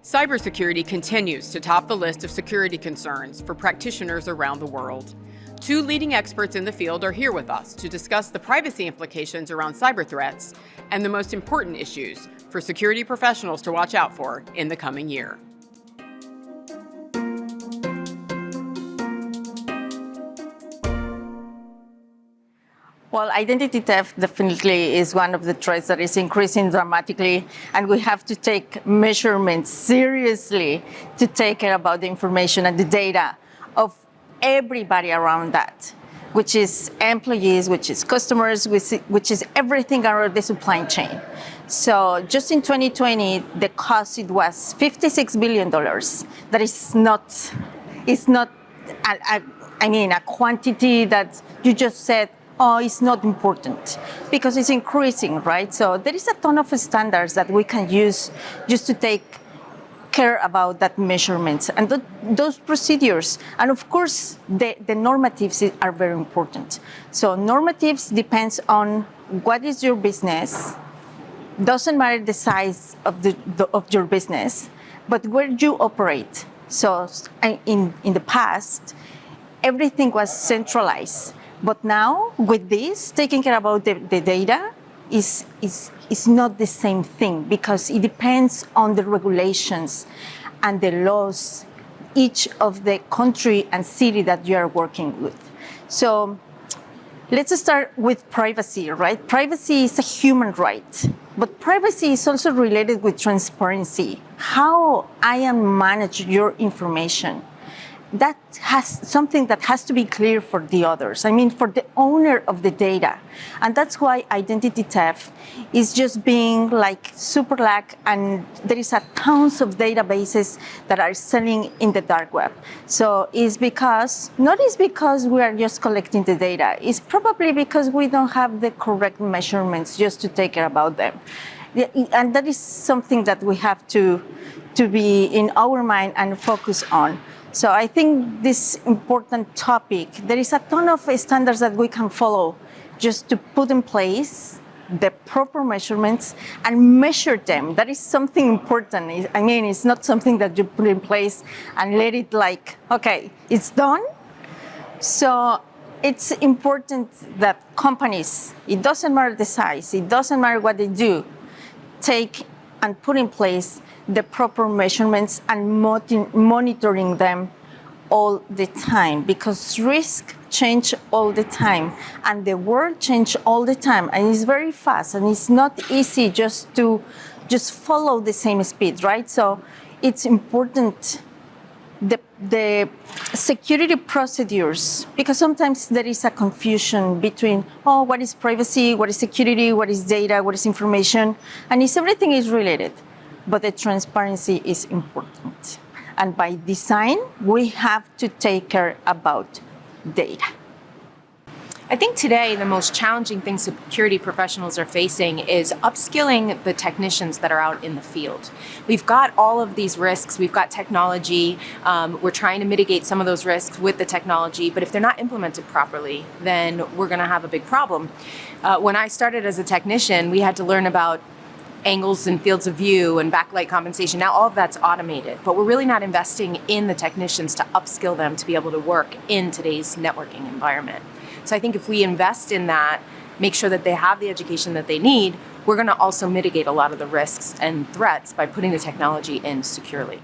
Cybersecurity continues to top the list of security concerns for practitioners around the world. Two leading experts in the field are here with us to discuss the privacy implications around cyber threats and the most important issues for security professionals to watch out for in the coming year. Well, identity theft definitely is one of the threats that is increasing dramatically, and we have to take measurements seriously to take care about the information and the data of everybody around that, which is employees, which is customers, which is everything around the supply chain. So just in 2020, the cost, it was $56 billion. That is not, a quantity that you just said, oh, it's not important, because it's increasing, right? So there is a ton of standards that we can use just to take care about that measurements and those procedures. And of course, the normatives are very important. So normatives depends on what is your business. Doesn't matter the size of your business, but where you operate. So in the past, everything was centralized. But now, with this, taking care about the data is not the same thing, because it depends on the regulations and the laws each of the country and city that you are working with. So let's start with privacy, right? Privacy is a human right, but privacy is also related with transparency. How I am manage your information. That has something that has to be clear for the others. I mean, for the owner of the data. And that's why identity theft is just being like super lack, and there is a tons of databases that are selling in the dark web. So it's because we are just collecting the data. It's probably because we don't have the correct measurements just to take care about them. And that is something that we have to be in our mind and focus on. So I think this important topic, there is a ton of standards that we can follow just to put in place the proper measurements and measure them. That is something important. I mean, it's not something that you put in place and let it like, okay, it's done. So it's important that companies, it doesn't matter the size, it doesn't matter what they do, take and put in place the proper measurements and monitoring them all the time, because risk change all the time and the world change all the time, and it's very fast and it's not easy just to follow the same speed, right? So it's important the security procedures, because sometimes there is a confusion between, oh, what is privacy, what is security, what is data, what is information, and everything is related. But the transparency is important. And by design, we have to take care about data. I think today the most challenging thing security professionals are facing is upskilling the technicians that are out in the field. We've got all of these risks, we've got technology, we're trying to mitigate some of those risks with the technology, but if they're not implemented properly, then we're gonna have a big problem. When I started as a technician, we had to learn about angles and fields of view and backlight compensation. Now all of that's automated, but we're really not investing in the technicians to upskill them to be able to work in today's networking environment. So I think if we invest in that, make sure that they have the education that they need, we're going to also mitigate a lot of the risks and threats by putting the technology in securely.